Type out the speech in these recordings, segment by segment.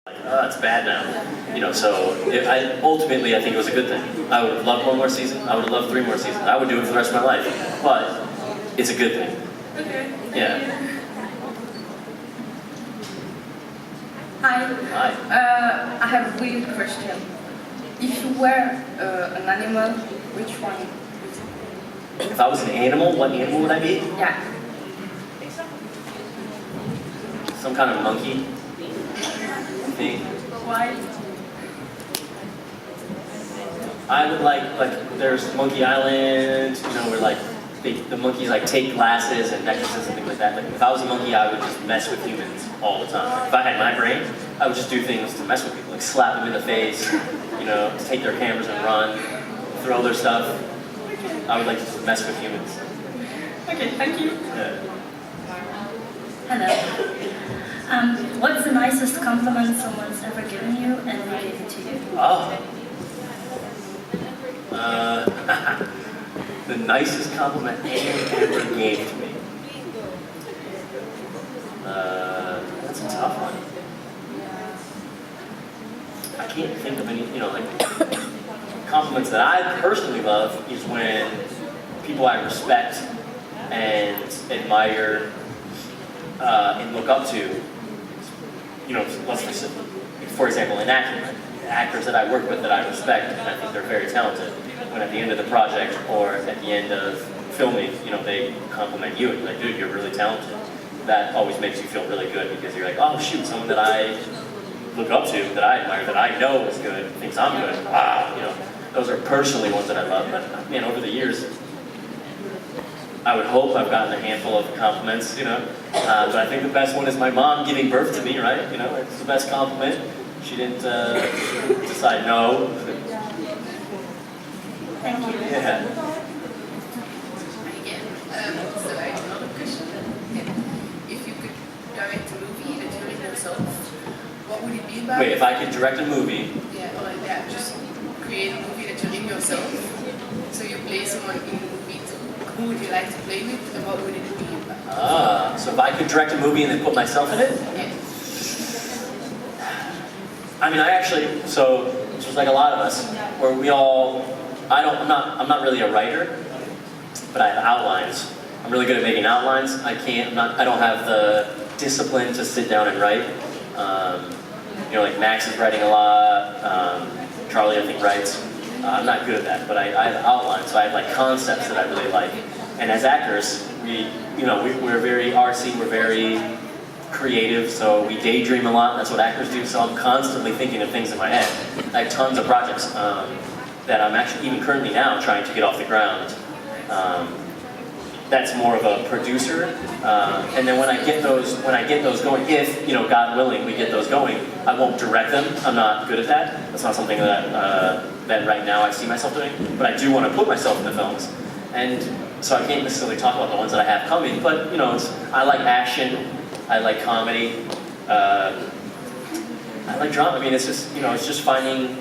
Oh, it's bad now. You know, so ultimately I think it was a good thing. I would have loved one more season. I would have loved 3 more seasons. I would do it for the rest of my life. But it's a good thing. Okay. Yeah. Hi. Hi. I have a weird question. If you were an animal, which one would you If I was an animal, what animal would I be? be? Yeah. Some kind of monkey thing. Why? I would like there's Monkey Island, you know, where like the monkeys like take glasses and necklaces and things like that. Like if I was a monkey, I would just mess with humans all the time. If I had my brain, I would just do things to mess with people, like slap them in the face, you know, take their cameras and run, throw their stuff. I would like to just mess with humans. Okay, thank you. Yeah. Hello. What's the nicest compliment someone's ever given you and who gave it to you? Oh. The nicest compliment anyone ever gave to me. That's a tough one. I can't think of any, you know, like, compliments that I personally love is when people I respect and admire and look up to, you know, for example, in acting, actors that I work with that I respect and I think they're very talented, when at the end of the project or at the end of filming, you know, they compliment you and you're like, dude, you're really talented. That always makes you feel really good because you're like, oh shoot, someone that I look up to, that I admire, that I know is good, thinks I'm good. Wow, you know, those are personally ones that I love. But man, over the years, I would hope I've gotten a handful of compliments, you know. But I think the best one is my mom giving birth to me, right? You know, it's the best compliment. She didn't decide no. Thank you. Yeah. Again, so I have another question. If you could direct a movie that you're in yourself, what would it be about? Wait, if I could direct a movie, Yeah, or yeah, just create a movie that you're in yourself. So you play someone in the movie too. Who would you like to play with and what would it be about? so if I could direct a movie and then put myself in it? Yeah. I mean, I actually, so this was like a lot of us, where we all, I'm not really a writer, but I have outlines. I'm really good at making outlines. I don't have the discipline to sit down and write. You know, like Max is writing a lot, Charlie I think writes. I'm not good at that, but I have outlines, so I have like concepts that I really like. And as actors, we're very artsy, we're very creative, so we daydream a lot. That's what actors do, so I'm constantly thinking of things in my head. I have tons of projects that I'm actually, even currently now, trying to get off the ground. That's more of a producer, and then when I get those going, if, you know, God willing, we get those going, I won't direct them. I'm not good at that. That's not something that that right now I see myself doing, but I do want to put myself in the films. And so I can't necessarily talk about the ones that I have coming, but, you know, I like action, I like comedy, I like drama. I mean, it's just, you know, it's just finding,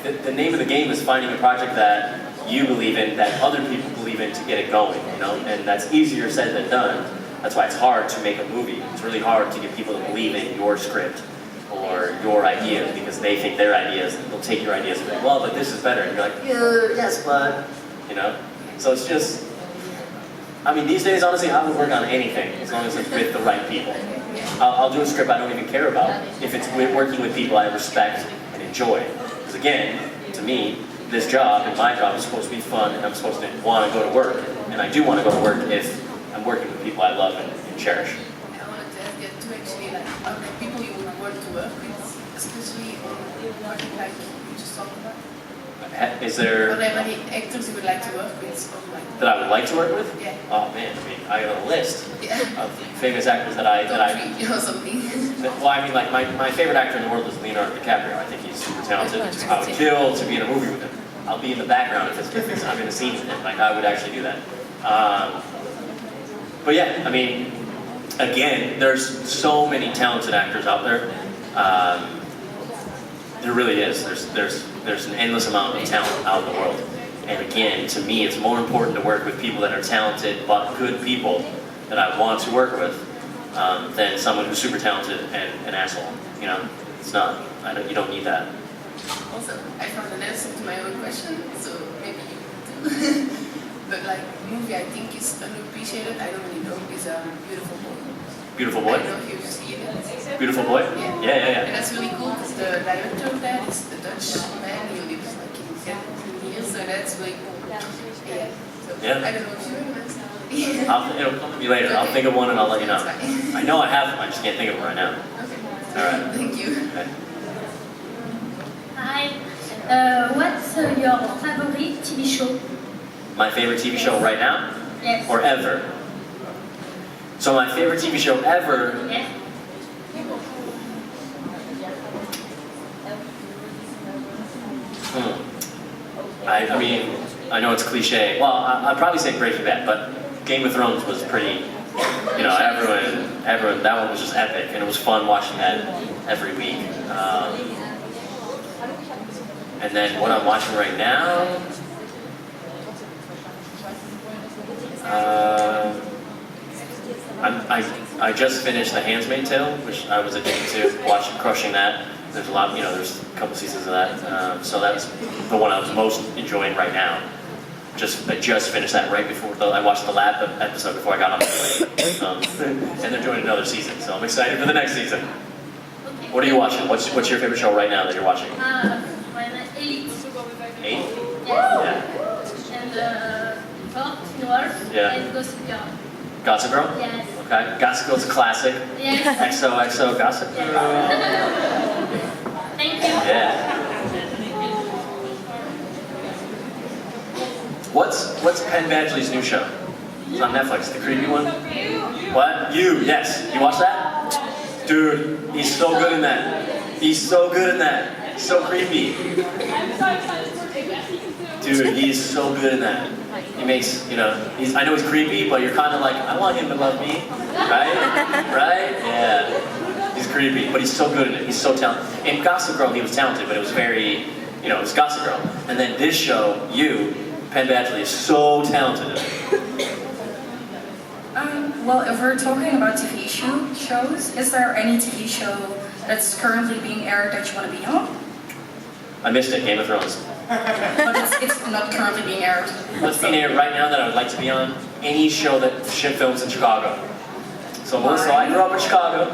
the name of the game is finding a project that you believe in, that other people believe in to get it going, you know, and that's easier said than done. That's why it's hard to make a movie. It's really hard to get people to believe in your script or your ideas because they think their ideas, they'll take your ideas and be like, well, but this is better. And you're like, yeah, yes, but, you know. So it's just, I mean, these days, honestly, I would work on anything as long as it's with the right people. I'll do a script I don't even care about if it's working with people I respect and enjoy. Because again, to me, this job and my job is supposed to be fun and I'm supposed to want to go to work. And I do want to go to work if I'm working with people I love and cherish. I wanted to ask you to actually, like, are there people you would want to work with, especially on project like you just talked about? Is there... Are there any actors you would like to work with? Or like, that I would like to work with? Yeah. Oh man, I mean, I have a list yeah. of famous actors that I or something. well, I mean, like, my favorite actor in the world is Leonardo DiCaprio. I think he's super talented. I would kill to be in a movie with him. I'll be in the background if I'm in a scene with him. Like, I would actually do that. But yeah, I mean, again, there's so many talented actors out there. There really is. There's an endless amount of talent out in the world. And again, to me, it's more important to work with people that are talented but good people that I want to work with than someone who's super talented and an asshole. You know, it's not. You don't need that. Also, I found an answer to my own question, so maybe you too. But like, movie I think is underappreciated, I don't really know, is Beautiful Boy. Beautiful Boy? I don't know if you've seen it. Beautiful Boy? Yeah. And that's really cool because the director of that is a Dutch man, he lives like in years, so that's really cool. Yeah. So, Yeah. I don't know if you recognize that. It'll come to me later. I'll think of one and I'll let you know. I know I have them, I just can't think of them right now. Okay. Alright. Thank you. Okay. Hi. What's your favorite TV show? My favorite TV show right now? Yes. Or ever? So my favorite TV show ever, Yes. I mean, I know it's cliche. Well, I'd probably say Breaking Bad, but Game of Thrones was pretty, you know, everyone, that one was just epic, and it was fun watching that every week. And then what I'm watching right now, I just finished The Handmaid's Tale, which I was addicted to, crushing that. There's a lot, you know, there's a couple seasons of that. So that's the one I was most enjoying right now. I just finished that right before, I watched the last episode before I got on the plane. And they're doing another season, so I'm excited for the next season. Okay. What are you watching? What's your favorite show right now that you're watching? Elite. 8? Yes. Yeah. And Fort Noir. Yeah. And Gossip Girl. Gossip Girl? Yes. Okay. Gossip Girl's a classic. Yes. XOXO Gossip Girl. Thank you. Yeah. What's Penn Badgley's new show? It's on Netflix, the creepy one. What? You? Yes. You watch that? Dude, he's so good in that. He's so good in that. So creepy. Dude, he's so good in that. He makes, you know, I know he's creepy, but you're kind of like, I want him to love me, right? Right? Yeah. He's creepy, but he's so good in it. He's so talented. In Gossip Girl, he was talented, but it was very, you know, it was Gossip Girl. And then this show, Penn Badgley, is so talented in it. Well, if we're talking about TV shows, is there any TV show that's currently being aired that you want to be on? I missed it, Game of Thrones. But it's not currently being aired. What's being aired right now that I would like to be on? Any show that films in Chicago. So I grew up in Chicago.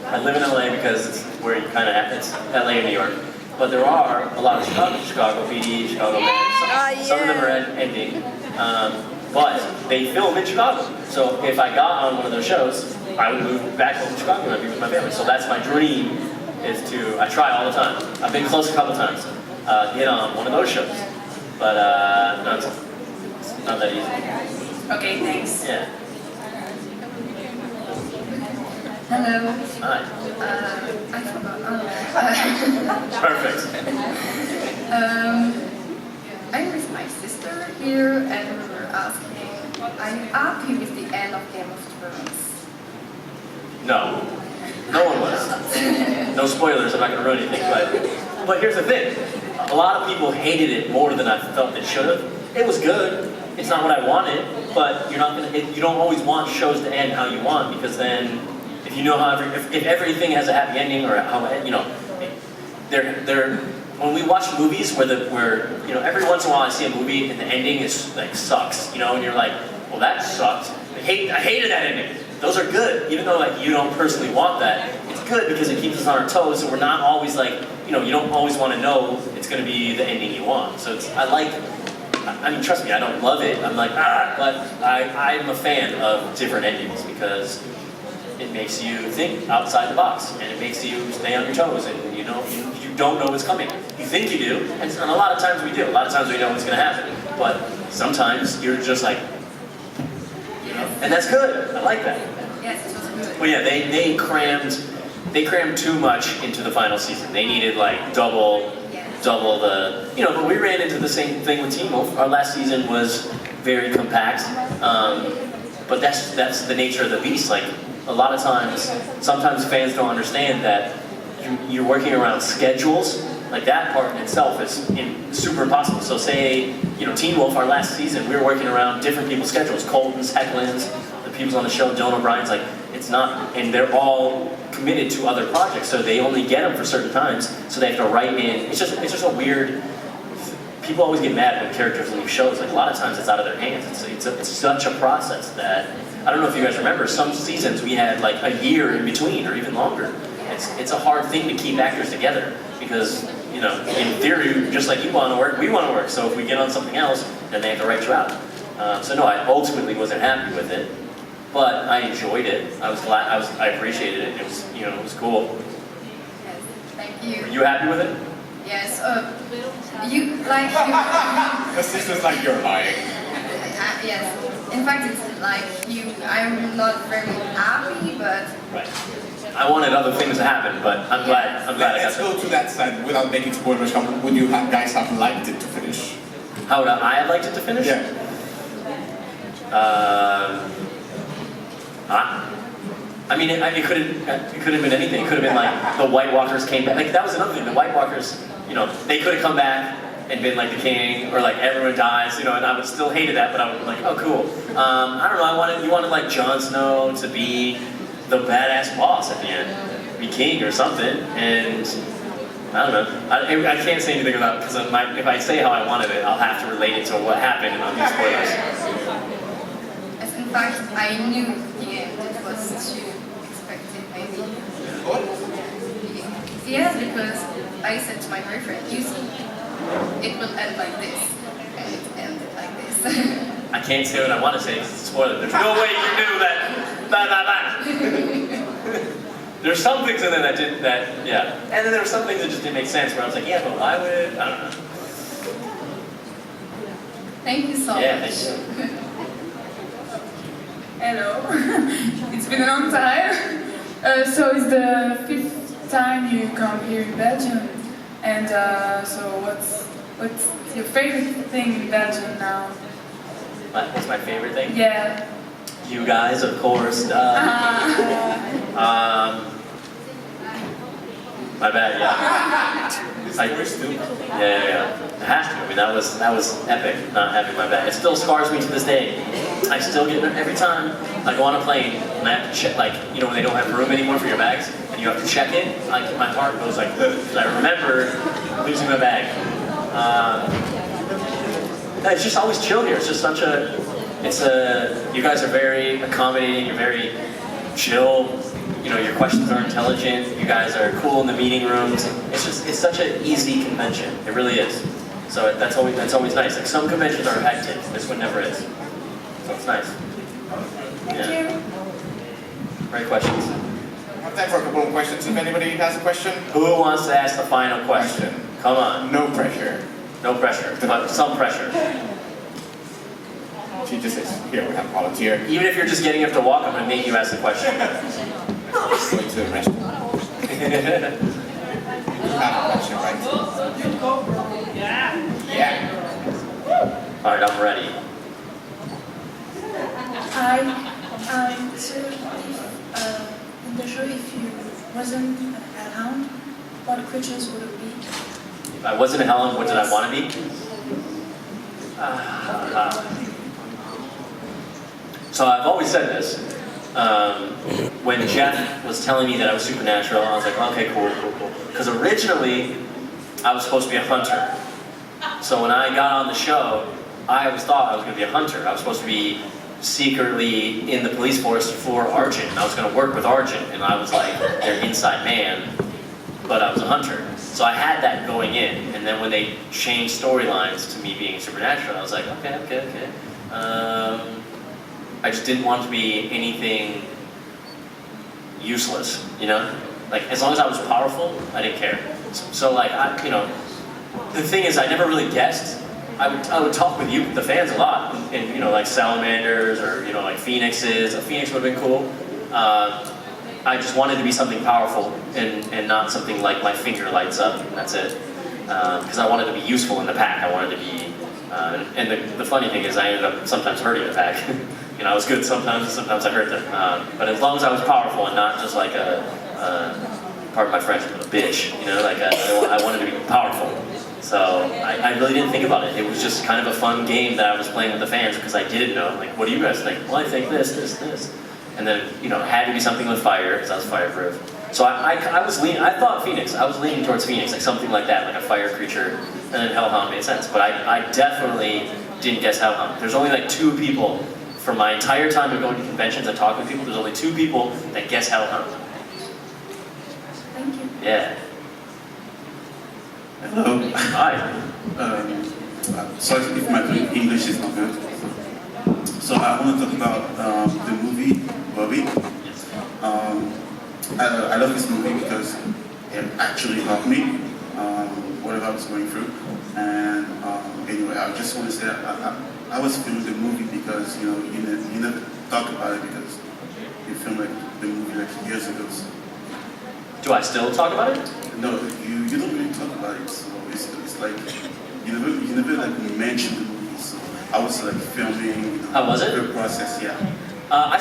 I live in LA because it's where you kind of have, it's LA and New York. But there are a lot of Chicago PD, Chicago bands. Some of them are ending. But they film in Chicago. So if I got on one of those shows, I would move back home to Chicago and I'd be with my family. So that's my dream, I try all the time. I've been close a couple times. Get on one of those shows. But no, it's not that easy. Okay, thanks. Yeah. Hello. Hi. I forgot. Perfect. I'm with my sister here, and we were asking, are you happy with the end of Game of Thrones? No. No one was. No spoilers, I'm not going to ruin anything. But here's the thing. A lot of people hated it more than I felt it should have. It was good. It's not what I wanted, but you don't always want shows to end how you want, because then if you know how if everything has a happy ending, or how, you know, when we watch movies where you know, every once in a while I see a movie and the ending is like sucks, you know, and you're like, well, that sucked. I hated that ending. Those are good, even though like you don't personally want that. It's good because it keeps us on our toes, so we're not always like, you know, you don't always want to know it's going to be the ending you want. So I mean, trust me, I don't love it. I'm like, but I'm a fan of different endings because it makes you think outside the box, and it makes you stay on your toes, and you don't know what's coming. You think you do, and a lot of times we do. A lot of times we know what's going to happen, but sometimes you're just like, you know, and that's good. I like that. Yes, it was good. Well, yeah, they crammed too much into the final season. They needed like double the, you know. But we ran into the same thing with Teen Wolf. Our last season was very compact, but that's the nature of the beast. Like, a lot of times, sometimes fans don't understand that you're working around schedules. Like, that part in itself is super impossible. So say, you know, Teen Wolf, our last season, we were working around different people's schedules. Colton's, Hecklin's, the people's on the show, Dylan O'Brien's like, it's not, and they're all committed to other projects, so they only get them for certain times, so they have to write in. It's just a weird. People always get mad when characters leave shows. Like a lot of times, it's out of their hands. It's such a process that I don't know if you guys remember. Some seasons we had like a year in between, or even longer. It's a hard thing to keep actors together because in theory, just like you want to work, we want to work. So if we get on something else, then they have to write you out. So no, I ultimately wasn't happy with it, but I enjoyed it. I was glad. I appreciated it. It was it was cool. Yes, thank you. Were you happy with it? Yes, you like you. The sister's like, you're lying. Yes, in fact, it's like you. I'm not very happy, but Right. I wanted other things to happen, but I'm glad. I Let's got go to that side without making spoilers. How would you guys have liked it to finish? How would I have liked it to finish? Yeah. I mean, it could have been anything. It could have been like the White Walkers came back. Like that was another thing. The White Walkers, they could have come back and been like the king, or like everyone dies, and I would still hated that, but I would be like, oh cool. I don't know. You wanted like Jon Snow to be the badass boss at the end, be king or something, and I don't know. I can't say anything about it because if I say how I wanted it, I'll have to relate it to what happened and I'll be spoilers. as in fact, I knew the end. It was too expected, maybe. What? Yes, because I said to my boyfriend, you see, it will end like this, and it ended like this. I can't say what I want to say because it's a spoiler. There's no way you knew that. Blah, blah, blah. There's some things in there that didn't, yeah. And then there were some things that just didn't make sense where I was like, yeah, but why would it? I don't know. Thank you so Yeah, much. thank you. Hello, it's been a long time. So it's the 5th time you come here in Belgium, and so what's your favorite thing in Belgium now? What's my favorite thing? Yeah. You guys, of course. My bad, yeah. This story still. Yeah. It has to. I mean, that was epic. Not having my bag. It still scars me to this day. I still get every time I go on a plane and I have to check, like when they don't have room anymore for your bags and you have to check it. Like my heart goes like this. I remember losing my bag. It's just always chill here. It's just such a. You guys are very accommodating. You're very chill. Your questions are intelligent. You guys are cool in the meeting rooms. It's such an easy convention. It really is. So that's always nice. Like some conventions are hectic. This one never is. So it's nice. Thank you. Great questions. I have time for a couple of questions. If anybody has a question, Who wants to ask the final question? Come on. no pressure. No pressure, but some pressure. She just says, here, we have a volunteer. Even if you're just getting up to walk, I'm going to make you ask the question. Going to the restaurant. You have a question, right? Yeah. All right, I'm ready. So in the show, if you wasn't a hound, what creatures would it be? If I wasn't a Helen, what did I want to be? So I've always said this. When Jeff was telling me that I was supernatural, I was like, okay, cool. Because originally, I was supposed to be a hunter. So when I got on the show, I always thought I was going to be a hunter. I was supposed to be secretly in the police force for Argent. And I was going to work with Argent, and I was like their inside man, but I was a hunter. So I had that going in, and then when they changed storylines to me being supernatural, I was like, okay. I just didn't want to be anything useless, Like, as long as I was powerful, I didn't care. So like, the thing is, I never really guessed. I would talk with you, the fans, a lot, and like salamanders or like phoenixes. A phoenix would have been cool. I just wanted to be something powerful and not something like my finger lights up and that's it. Because I wanted to be useful in the pack. I wanted to be, and the funny thing is, I ended up sometimes hurting the pack. I was good sometimes, and sometimes I hurt them. But as long as I was powerful and not just like pardon my French, but a bitch. Like I wanted to be powerful. So I really didn't think about it. It was just kind of a fun game that I was playing with the fans because I didn't know, like, what do you guys think? Well, I think this. And then, you know, it had to be something with fire because I was fireproof. So I thought Phoenix. I was leaning towards Phoenix, like something like that, like a fire creature. And then Hellhound made sense. But I definitely didn't guess Hellhound. There's only like 2 people for my entire time of going to conventions and talking to people. There's only 2 people that guess Hellhound. Thank you. Yeah. Hello. Hi. Sorry if my English is not good. So I want to talk about the movie Bobby. I love this movie because it actually helped me, whatever I was going through. And anyway, I just want to say I was filming the movie because you never talk about it because you filmed like the movie like years ago. So. Do I still talk about it? No, you don't really talk about it. So it's like you never like mention the movie. So I was like filming. How was it? The process, yeah. I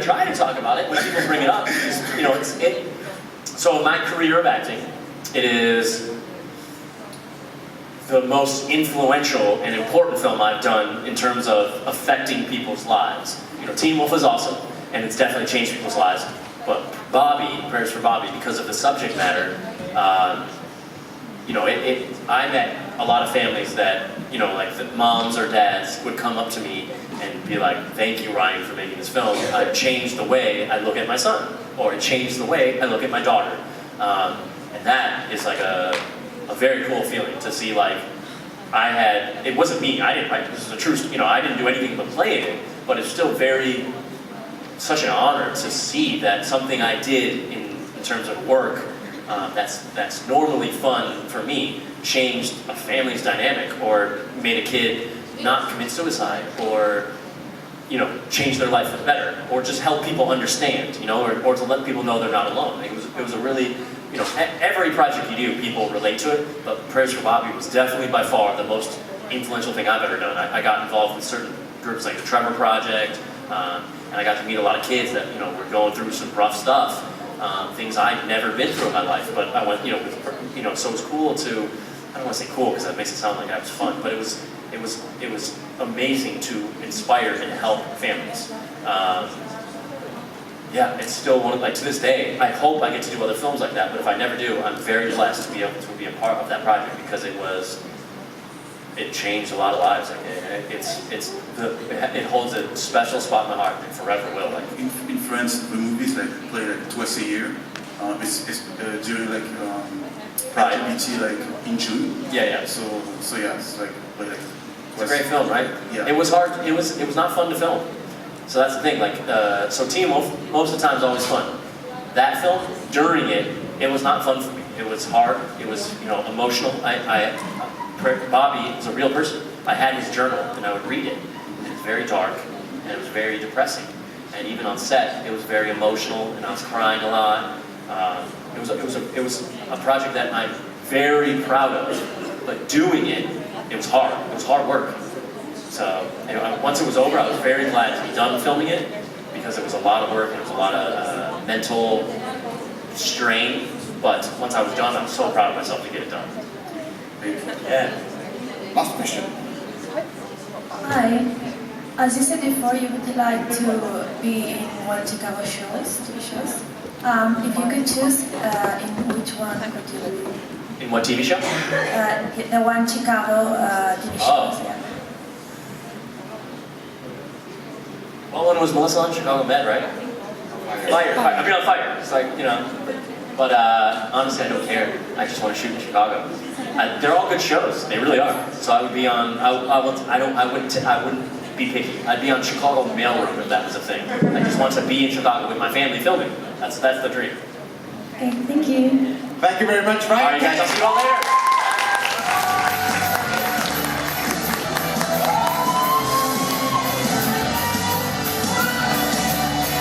try to talk about it when people bring it up. You know, so my career of acting, it is the most influential and important film I've done in terms of affecting people's lives. You know, Teen Wolf is awesome, and it's definitely changed people's lives. But Bobby, Prayers for Bobby, because of the subject matter, you know, I met a lot of families that, you know, like the moms or dads would come up to me and be like, thank you, Ryan, for making this film. It changed the way I look at my son, or it changed the way I look at my daughter. And that is like a very cool feeling to see, like, it wasn't me, this is a true, you know, I didn't do anything but play it, but it's still such an honor to see that something I did in terms of work that's normally fun for me changed a family's dynamic, or made a kid not commit suicide, or, you know, change their life for the better, or just help people understand, you know, or to let people know they're not alone. It was a really, you know, every project you do, people relate to it, but Prayers for Bobby was definitely by far the most influential thing I've ever done. I got involved with certain groups like the Trevor Project, and I got to meet a lot of kids that, you know, were going through some rough stuff, things I'd never been through in my life. But I went, so it was cool to, I don't want to say cool because that makes it sound like I was fun, but it was amazing to inspire and help families. Yeah, it's still one of, like, to this day, I hope I get to do other films like that, but if I never do, I'm very blessed to be able to be a part of that project because it changed a lot of lives. Like, it holds a special spot in my heart and forever will. Like in France, the movies like play like twice a year. It's during like Pride. LGBT like in June. Yeah. So yeah, it's like play like. It's a great film, right? Yeah. It was hard. It was not fun to film. So that's the thing. Like, so Teen Wolf, most of the time is always fun. That film, during it was not fun for me. It was hard. It was, you know, emotional. Bobby is a real person. I had his journal and I would read it. It was very dark and it was very depressing. And even on set, it was very emotional and I was crying a lot. It was a project that I'm very proud of, but doing it was hard. It was hard work. So anyway, once it was over, I was very glad to be done filming it because it was a lot of work and it was a lot of mental strain. But once I was done, I was so proud of myself to get it done. Yeah. Last question. Hi. As you said before, you would like to be in one Chicago TV shows. If you could choose, in which one would you be? In what TV show? The one Chicago TV shows. Oh. Yeah. Well, one was Melissa on Chicago Med, right? Fire. I mean, on Fire. It's like, you know. But honestly, I don't care. I just want to shoot in Chicago. They're all good shows. They really are. So I would be on. I wouldn't be picky. I'd be on Chicago Mailroom if that was a thing. I just want to be in Chicago with my family filming. That's the dream. Okay, thank you. Thank you very much, Ryan. All right, guys. I'll see you all later.